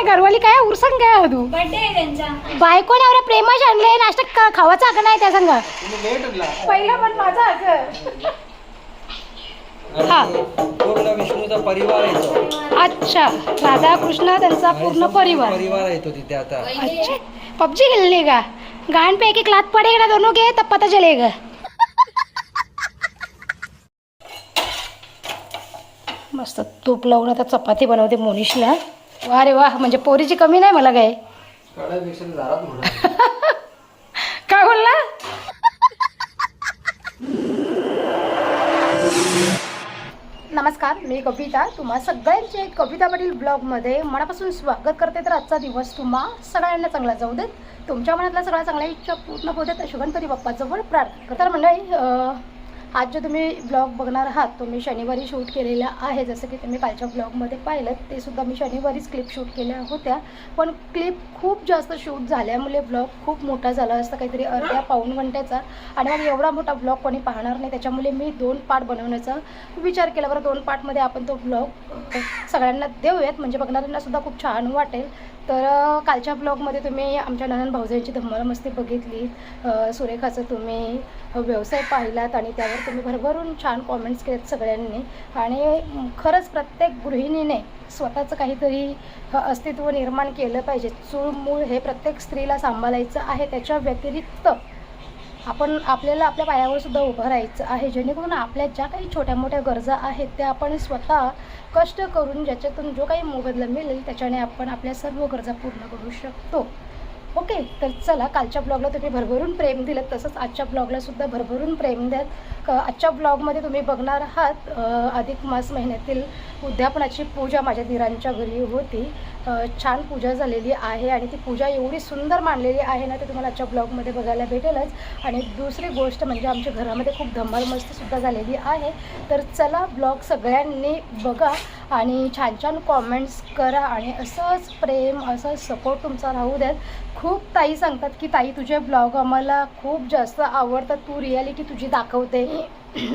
घरवाली काय उरसन काय तू बायको नवरा प्रेमाश आणले नाश्ता खावाचा का नाही त्या संग पहिला पण माझा हा पूर्ण विष्णूचा परिवार येतो. अच्छा राधा कृष्ण त्यांचा पूर्ण परिवार येतो तिथे आता. अच्छा पबजी खेलने का गान पे एक लात पडेगा ना दोनों के तब पता चलेगा. मस्त तूप लावून आता चपाती बनवते मोनिशला. वा रे वा म्हणजे पोरीची कमी नाही मला काय काय बोलला. नमस्कार मी कविता तुम्हा सगळ्यांचे कविता पाटील ब्लॉगमध्ये मनापासून स्वागत करते. तर आजचा दिवस तुम्हा सगळ्यांना चांगला जाऊ देत. तुमच्या मनातल्या सगळ्या चांगल्या इच्छा पूर्ण होऊ देत अशी गणपती बाप्पाजवळ प्रार्थना करतात. मंडळी आज जो तुम्ही ब्लॉग बघणार आहात तो मी शनिवारी शूट केलेला आहे. जसं की तुम्ही कालच्या ब्लॉगमध्ये पाहिलं ते सुद्धा मी शनिवारीच क्लिप शूट केल्या होत्या. पण क्लिप खूप जास्त शूट झाल्यामुळे ब्लॉग खूप मोठा झाला असता काहीतरी अर्ध्या पाऊण घंट्याचा. आणि मग एवढा मोठा ब्लॉग कोणी पाहणार नाही त्याच्यामुळे मी 2 पार्ट बनवण्याचा विचार केला. बरं 2 पार्टमध्ये आपण तो ब्लॉग सगळ्यांना देऊयात म्हणजे बघणाऱ्यांना सुद्धा खूप छान वाटेल. तर कालच्या ब्लॉगमध्ये तुम्ही आमच्या ननंद भाऊजाईंची धम्माल मस्ती बघितली. सुरेखाचं तुम्ही व्यवसाय पाहिलात आणि त्यावर तुम्ही भरभरून छान कॉमेंट्स केलेत सगळ्यांनी. आणि खरंच प्रत्येक गृहिणीने स्वतःचं काहीतरी अस्तित्व निर्माण केलं पाहिजे. चूळ मूळ हे प्रत्येक स्त्रीला सांभाळायचं आहे. त्याच्या व्यतिरिक्त आपल्याला आपल्या पायावर सुद्धा उभं राहायचं आहे. जेणेकरून आपल्या ज्या काही छोट्या मोठ्या गरजा आहेत त्या आपण स्वतः कष्ट करून ज्याच्यातून जो काही मोबदला मिळेल त्याच्याने आपण आपल्या सर्व गरजा पूर्ण करू शकतो. ओके तर चला कालच्या ब्लॉगला तुम्ही भरभरून प्रेम दिलं तसंच आजच्या ब्लॉगला सुद्धा भरभरून प्रेम द्याल. आजच्या ब्लॉगमध्ये तुम्ही बघणार आहात अधिक मास महिन्यातील उद्यापनाची पूजा माझ्या दिरांच्या घरी होती. छान पूजा झालेली आहे आणि ती पूजा एवढी सुंदर मांडलेली आहे ना ते तुम्हाला आजच्या ब्लॉगमध्ये बघायला भेटेलच. आणि दुसरी गोष्ट म्हणजे आमच्या घरामध्ये खूप धमाल मस्तीसुद्धा झालेली आहे. तर चला ब्लॉग सगळ्यांनी बघा आणि छान छान कॉमेंट्स करा आणि असंच प्रेम असंच सपोर्ट तुमचा राहू द्याल. खूप ताई सांगतात की ताई तुझे ब्लॉग आम्हाला खूप जास्त आवडतात. तू रियालिटी तुझी दाखवते.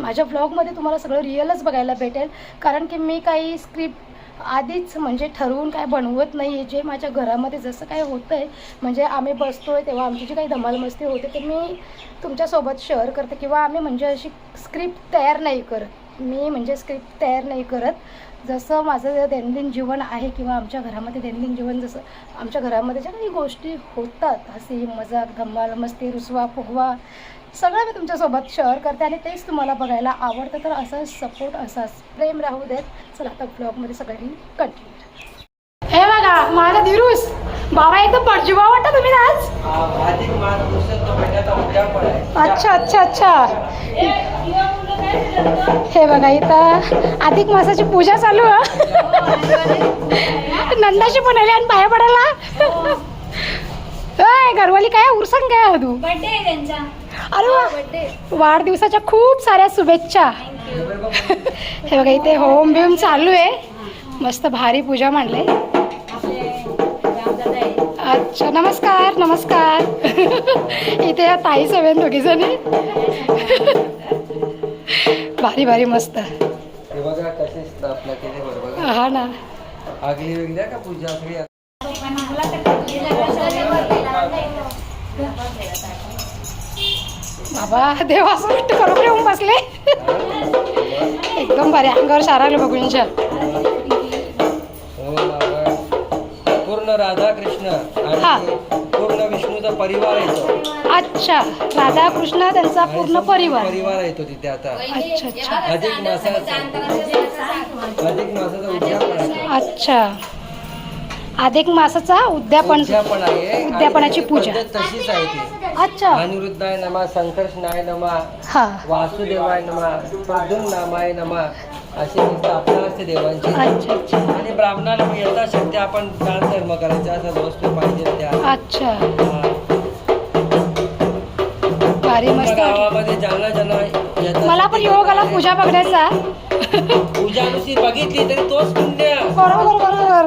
माझ्या ब्लॉगमध्ये तुम्हाला सगळं रिअलच बघायला भेटेल. कारण की मी काही स्क्रिप्ट आधीच म्हणजे ठरवून काय बनवत नाही आहे. जे माझ्या घरामध्ये जसं काय होतं आहे म्हणजे आम्ही बसतो आहे तेव्हा आमची जी काही धमाल मस्ती होते ते मी तुमच्यासोबत शेअर करते. किंवा आम्ही म्हणजे अशी स्क्रिप्ट तयार नाही करत. मी म्हणजे स्क्रिप्ट तयार नाही करत. जसं माझं दैनंदिन जीवन आहे किंवा आमच्या घरामध्ये दैनंदिन जीवन जसं आमच्या घरामध्ये ज्या काही गोष्टी होतात हसी मजाक धमाल मस्ती रुसवा फुगवा सगळं मी तुमच्यासोबत शेअर करते आणि तेच तुम्हाला बघायला आवडतं. तर असाच सपोर्ट असाच प्रेम राहू देत. चला आता ब्लॉगमध्ये सगळ्यांनी कंटिन्यू. हे बघा माझा दिरूस बाबा एकदम पडजीवा वाटतं तुम्ही आज. अच्छा अच्छा अच्छा हे बघा इथं अधिक मासाची पूजा चालू आहे. नंदाशी पण आली आणि पाया पडायला. घरवाली काय उरसन काय तू अरे वा वाढदिवसाच्या खूप साऱ्या शुभेच्छा. हे बघा इथे होम बिम चालू आहे. मस्त भारी पूजा मांडले. अच्छा नमस्कार नमस्कार. इथे या ताई सगळ्यां दोघी जणी भारी भारी मस्त. हा ना बाबा देवा असं वाटतं करून येऊन बसले. एकदम भारी अंगावर शारायला बघूनच्या. पूर्ण राधा कृष्ण आणि पूर्ण विष्णूचा परिवार येतो. अच्छा राधा कृष्ण त्यांचा पूर्ण परिवार येतो तिथे आता. अच्छा अच्छा अधिक मासाचा उद्यापन. अच्छा अधिक मासाचा उद्यापनाची पूजा तशीच आहे ती. अच्छा अनिरुद्धाय नमः संकर्षणाय नमः हा वासुदेवाय नमः प्रद्युम्नामाय नमः अशी स्थापना असते देवांची. अच्छा अच्छा आणि ब्राह्मणाला यथाशक्ती आपण दान धर्म करायचा असं वस्तू पाहिजे त्या. अच्छा भारी मस्त. गावामध्ये ज्यांना ज्यांना मला पण योग आला पूजा बघण्याचा. पूजानुसार बघितली तरी तोच पुण्य. बरोबर बरोबर.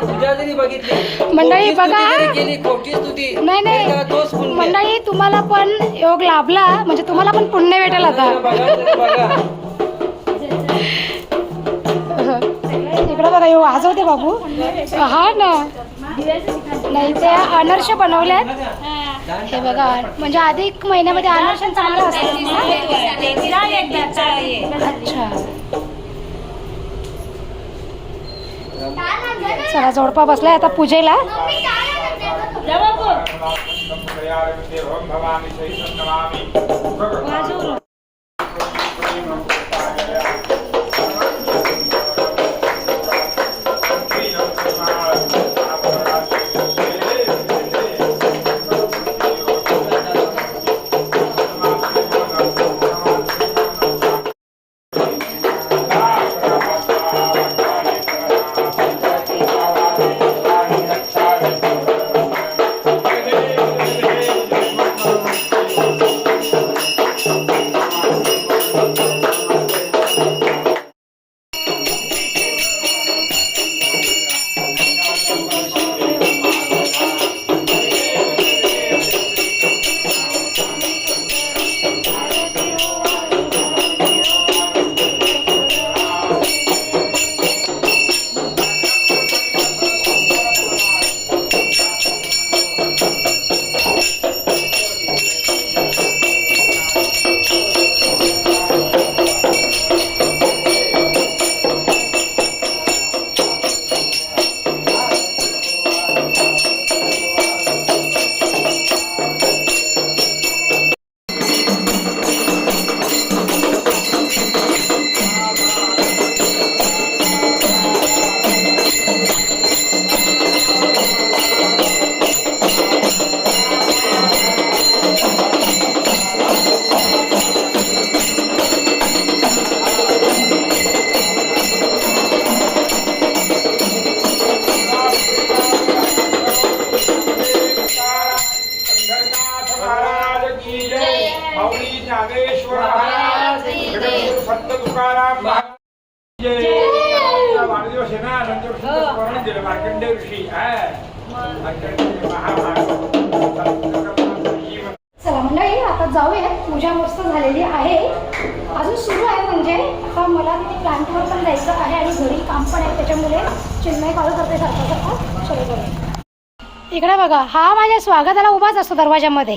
पूजा जरी बघितली मंडळी बघा केली खोटी स्तुती नाही नाही तोच पुण्य. मंडळी तुम्हाला पण योग लाभला म्हणजे तुम्हाला पण पुण्य भेटेल आता. इकडं बघा येऊ वाजवते बाबू. हा ना, नाही ते अनर्श बनवल्यात हे बघा. म्हणजे अधिक महिन्यामध्ये अनर्श चांगलं असतं ना. अच्छा, चला जोडपा बसलाय आता पूजेला. चला मंडळी आता जाऊयात. पूजा मस्त झालेली आहे, अजून सुरू आहे. म्हणजे आता मला तिथे प्लांटवर पण जायचं आहे आणि घरी काम पण आहे, त्याच्यामुळे चिन्मय कॉल करते सारखं सुरू करूया. इकडे बघा, हा माझ्या स्वागताला उभाच असतो दरवाजामध्ये.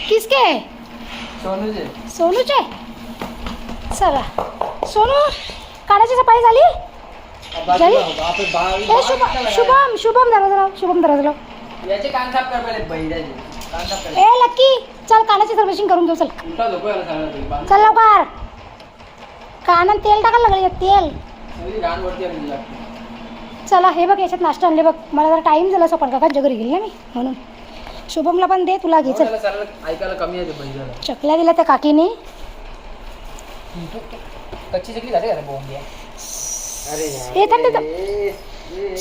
किसके? सोनूचे. चला सोनू, कानाची सफाई झाली? शुभम शुभम जरा शुभम जरा याचे कान साफ कर पहिले, बैड्याचे कान साफ कर. ए लक्की, चल कानाची सर्व्हिसिंग करून घेऊ. चल चल लवकर. कानात तेल टाकायला लागले, तेल. चला हे बघ, याच्यात नाश्ता आणले बघ. मला जरा टाइम झाला, सोपन काकांच्या घरी गेली ना मी, म्हणून. शुभमला पण दे, तुला घे. चल ऐकायला कमी आहे. चकल्या दिल्या त्या काकीने. कच्ची चकली झाली का बोंबिया? हे थंड.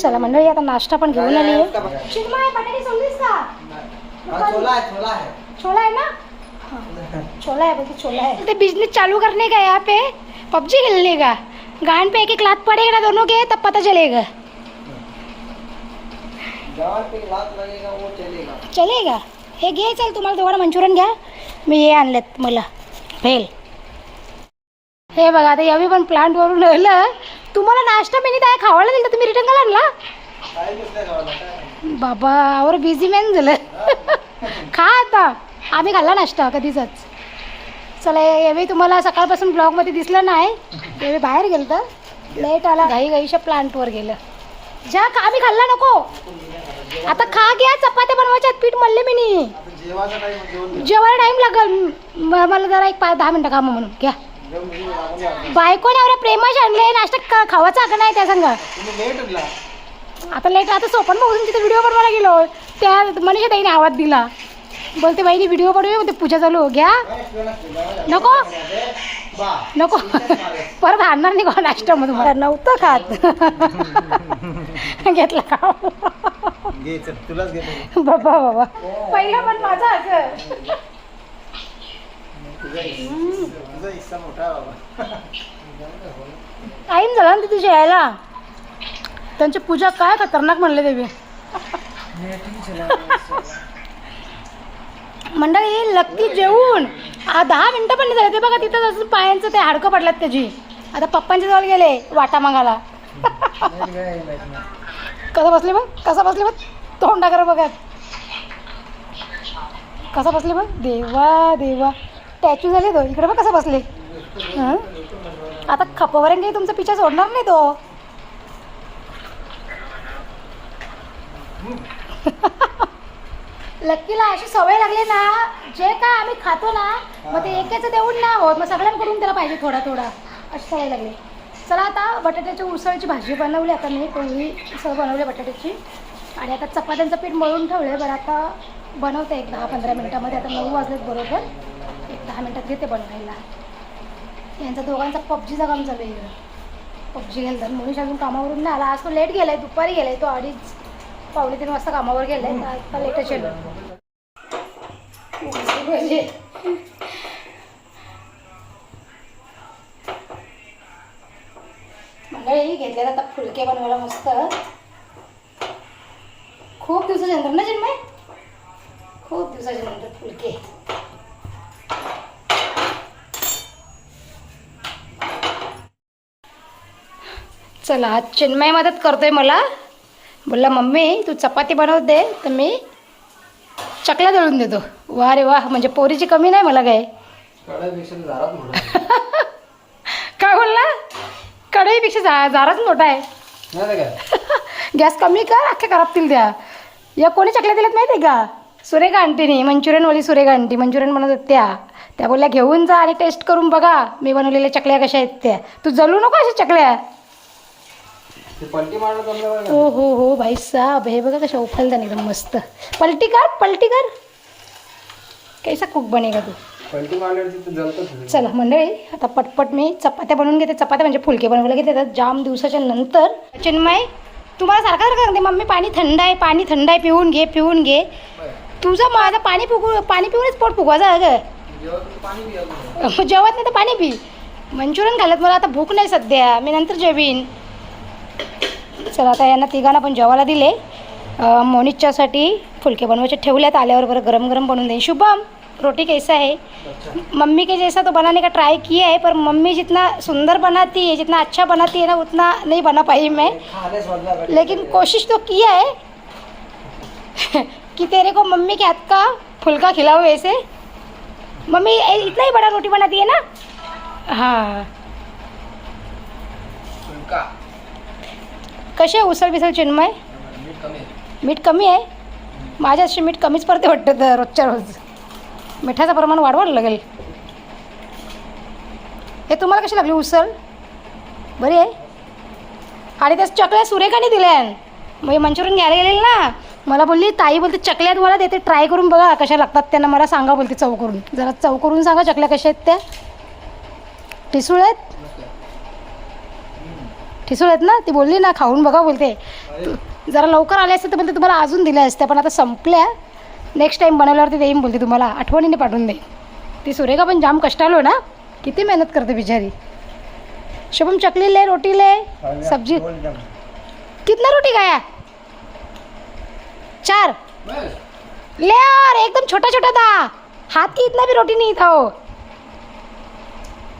चला मंडळी, आता नाश्ता पण घेऊन आली आहे. चिन्मय, बटाटे सोडलीस का? छोला है ना? हाँ, छोला है, बोलते छोला है. तो बिजनेस चालू करने का यहाँ पे पबजी खेलने का. गान पे एक एक लात पड़ेगा ना दोनों के, तब पता चलेगा. चलेगा. हे घे. चल तुम्हाला दोघांना मंचुरियन घ्या, मी हे आणलेत मला भेल. हे बघा, आता यावी पण प्लांटवरून आलं. तुम्हाला नाश्ता मी काय खावायला दिलं, तुम्ही रिटर्न का आणला? बाबा आवर बिझी मॅन झालं. खा आता. आम्ही खाल्ला नाश्ता कधीच. चला यावेळी तुम्हाला सकाळपासून ब्लॉगमध्ये दिसलं नाही. यावेळी बाहेर गेलं तर लेट आला, घाईच्या प्लांटवर गेलं. ज्या आम्ही खाल्ला नको. आता खा घ्या, चपात्या बनवायच्यात, पीठ मळले मी नाही. जेवायला टाईम लागल मला, जरा एक 5-10 मिनटं काम म्हणून घ्या. बायकोने एवढ्या प्रेमाशी आणले, नाश्ता खावाचा का नाही त्या सांगा. आता लेट. आता सोपन बघून तिथे व्हिडिओ बनवायला गेलो, त्या मनीषा ताईने आवाज दिला. बोलते बाईने व्हिडिओ बनवूया, ते पूजा चालू. घ्या. नको नको, परत आणणार नाही का नाश्त्यामधून. मला नव्हतं खात. घेतला का बाबा? बाबा पहिला पण माझा असं. टाईम झाला ना तिथे यायला. त्यांची पूजा काय खतरनाक म्हणले देवी. मंडळी लक्की जेवून 10 मिनिटं पण नाही झाले. ते बघा तिथं असं पायांचं ते हाडकं पडल्यात त्याची. आता पप्पांच्या जवळ गेले वाटा मागायला. कसं बसले बघ, कसं बसले बघ, तोंडाकडे बघत कसं बसले बघ. देवा देवा, स्टॅच्यू झाले तो. इकडे बघ कसं बसले. आता खपवरून काही तुमचा पिछा सोडणार नाही तो. लक्कीला अशी सवय लागली ना, जे काय आम्ही खातो ना मग ते एकेचं देऊन ना होत, मग सगळ्यांकडून त्याला पाहिजे थोडा थोडा, अशी सवय लागली. चला आता बटाट्याच्या उसळची भाजी बनवली. आता मी पोळी उसळ बनवली बटाट्याची. आणि आता चपात्यांचं पीठ मळून ठेवलं आहे. बरं आता बनवते एक 10-15 मिनटामध्ये. आता 9 वाजलेत बरोबर. एक 10 मिनटात घेते बनवायला. यांचा दोघांचा पबजीचा काम चालू आहे इकडं. पबजी खेळतात. मनीष अजून कामावरून नाही आला. आज तो लेट गेला आहे, दुपारी गेला आहे तो 2:30-2:45 वाजता कामावर गेला आहे. आता लेटच येईल. मंडळी घेतल्यात आता फुलके बनवायला मस्त. खूप दिवसाच्या नंतर ना जन्म, खूप दिवसाच्या नंतर फुलके. चला आज चिन्मय मदत करतोय मला. बोलला मम्मी तू चपाती बनवत दे तर मी चकल्या दळून देतो. वा रे वा, म्हणजे पोरीची कमी नाही मला काय. काय बोलला? कढईपेक्षा जाराच मोठा आहे. गॅस कमी कर, अख्ख्या करपतील त्या. या कोणी चकल्या दिल्यात माहिती आहे का? सुरेखा आंटीनी, मंचुरियनवाली सुरेखा आंटी मंचुरियन बनवत त्या बोलल्या घेऊन जा आणि टेस्ट करून बघा मी बनवलेल्या चकल्या कशा आहेत त्या. तू जलू नको अशा चकल्या. हो हो हो भाई साहब, हे बघा कशा उफलतात एकदम मस्त. पलटी कर, पलटी कर. कैसा कुक बनेगा तू. चला मंडळी आता पटपट मी चपात्या बनवून घेते. चपात्या म्हणजे फुलके बनवायला घेते. तर जाम दिवसाच्या नंतर. चिन्मय तुम्हाला सारखं सारखं सांगते मम्मी पाणी थंड आहे, पाणी थंड आहे, पिऊन घे पिऊन घे. तुझं माझं पाणी पिऊनच पोट फुगवायचं अगं. जेवत नाही तर पाणी पी. मंचुरियन घालत मला आता भूक नाही सध्या, मी नंतर जेवीन. चला आता यांना तिघांना पण जेवायला दिले. मोनिशच्यासाठी फुलके बनवायचे ठेवल्यात. आल्यावर बरं गरम गरम बनवून देईन. शुभम रोटी कैसा है? मम्मी के जैसा तो बनाने का ट्राई किया है, पर मम्मी जितना सुंदर बनाती है, जितना अच्छा बनाती है ना, उतना नहीं बना पाई मैं, लेकिन कोशिश तो किया है कि तेरे को मम्मी के हाथ का फुलका खिलाओ ऐसे. मम्मी इतना ही बड़ा रोटी बनाती है ना. हाँ कसे उसळ बिसळ चिन्मय? मीठ कमी आहे. माझ्या अशी मीठ कमीच पडते वाटतं रोजच्या रोज. मिठाचं प्रमाण वाढवायला लागेल. हे तुम्हाला कशी लागली उसळ? बरी आहे. आणि त्या चकल्या सुरेखाने दिल्या. मग मंचुरियन घ्यायला गेलेलं ना, मला बोलली ताई बोलते चकल्या तुम्हाला देते, ट्राय करून बघा कशा लागतात. त्यांना मला सांगा बोलते चव करून. जरा चव करून सांगा चकल्या कशा आहेत त्या. ठिसूळ आहेत, ठिसूळ आहेत ना. ती बोलली ना खाऊन बघा बोलते. जरा लवकर आले असते तर बोलते तुम्हाला अजून दिल्या असत्या, पण आता संपल्या. नेक्स्ट टाईम बनवल्यावरती देईन बोलते तुम्हाला, आठवणीने पाठवून देईन. ती सुरेखा पण जाम कष्टालो ना, किती मेहनत करते बिचारी. शुभम चकली ले, रोटी ले, सब्जी. कितना रोटी खाया? 4 ले. और एकदम छोटा छोटा था, हाथ की इतना भी रोटी नहीं था वो.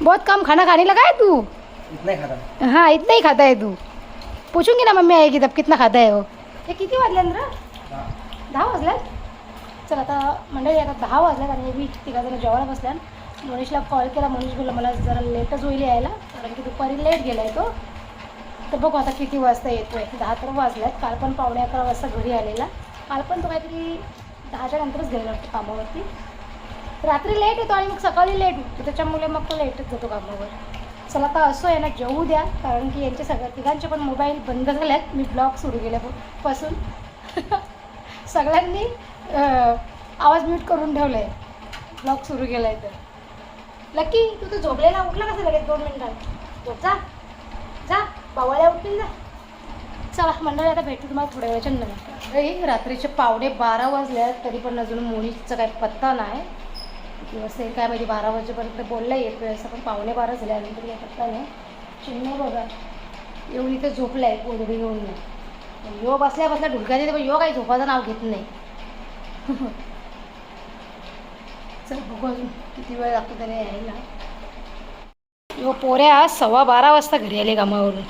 बहुत कम खाना खाने लगा है तू. इतना ही खाता. हाँ इतना ही खाता है तू. पूछूंगी ना मम्मी आएगी तब कितना खाता है वो. हे किती वाजले ना? 10 वाजल्यात. चल आता मंडळी आता 10 वाजल्यात आणि मी तिघाजणं जेवायला बसल्या. मनीषला कॉल केला. मनीष बोलला मला जरा लेटच होईल यायला, कारण की दुपारी लेट गेला आहे तो. तर बघू आता किती वाजता येतो आहे. 10 तर वाजल्यात. काल पण 11:15 वाजता घरी आलेला. काल पण तो काहीतरी 10च्या नंतरच गेलेला वाटतं कामावरती. रात्री लेट येतो आणि मग सकाळी लेट उठतो, त्याच्यामुळे मग तो लेटच जातो कामावर. चला आता असं आहे ना, जेवू द्या, कारण की यांचे तिघांचे पण मोबाईल बंद झाल्यात. मी ब्लॉग सुरू केल्यापासून सगळ्यांनी आवाज म्यूट करून ठेवला आहे. ब्लॉग सुरू केला आहे तर. लकी तू तर झोपलेला, उठला कसं लगेच 2 मिनिटात? झोप जा जा, बावळ्या उठतील जा. चला मंडळी आता भेटू तुम्हाला थोड्या वेळाच्या नंतर. रात्रीचे 11:15 वाजल्या तरी पण अजून मोनीचा काही पत्ता नाही. किंवा सेल काय माहिती 12 वाजेपर्यंत बोलला येतो असं, पण 11:15 झाल्यानंतर काही पत्ता नाही. चिन्ह बघा येऊन इथे झोपला आहे गोधडी घेऊन. यो बसल्या बसल्या ढुलका देते, पण यो काही झोपाचं नाव घेत नाही. चल बघू अजून किती वेळ लागतो त्याला यायला. यो पोऱ्या 12:15 वाजता घरी आले कामावरून.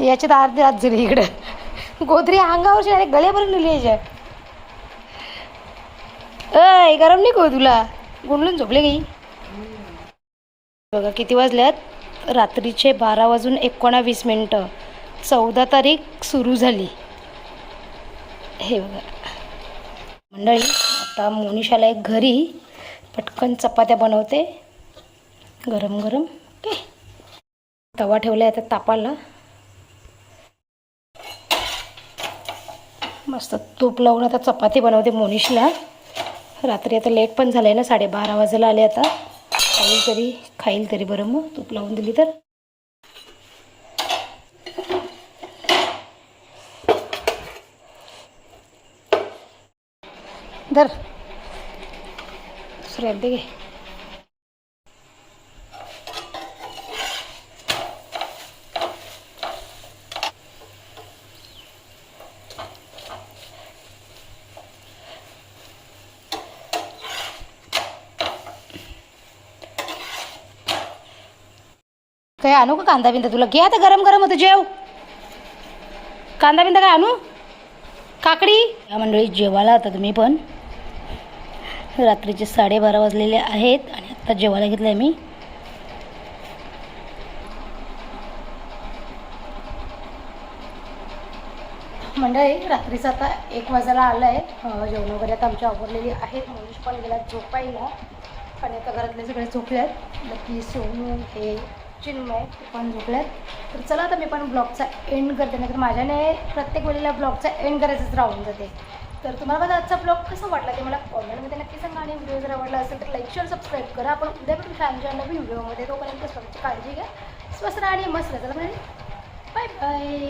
याची तर अर्धी रात झाली इकडं. गोधरी अंगावरची डायरेक्ट गळ्यापर्यंत नेली याच्या. अय गरम नाही को तुला? गुंडलून झोपले काही. बघा किती वाजल्यात, रात्रीचे 12:19 14 तारीख सुरू झाली. हे बघा मंडळी, आता मोनिशाला एक घरी पटकन चपात्या बनवते गरम गरम. ओके, तवा ठेवला आता तापाला. मस्त तूप लावून आता चपाती बनवते मोनिशला. रात्री आता लेट पण झालं आहे ना, 12:30 वाजायला आले. आता खाईल तरी बरं मग तूप लावून दिली तर. धर दुसऱ्या दे घे. काय आणू का कांदा बिंदा तुला? घे आता, गरम गरम होतं जेव. कांदा बिंदा काय आणू? काकडी. या मंडळी जेवायला आता तुम्ही पण. रात्रीचे 12:30 वाजलेले आहेत आणि आत्ता जेवायला घेतलं आहे मी. मंडळी रात्रीचं आता 1 वाजायला आलं आहे. जेवण वगैरे आता आमची आवरलेली आहेत. मनीष पण गेला झोपायला आणि आता घरातले सगळे झोपल्यात. नक्की सोनू हे चिन्मय ते पण झोपल्यात. तर चला आता मी पण ब्लॉगचा एंड करते, नाही तर माझ्याने प्रत्येक वेळेला ब्लॉगचा एंड करायचंच राहून जाते. तर तुम्हाला माझा आजचा ब्लॉग कसा वाटला ते मला कॉमेंटमध्ये नक्की सांगा. आणि व्हिडिओ जर आवडला असेल तर लाईक शेअर सबस्क्राईब करा. आपण उद्या पण छान नवीन व्हिडिओमध्ये. तोपर्यंत स्वतःची काळजी घ्या, स्वस्त राहा आणि मस्त राहा. चला म्हणजे बाय बाय.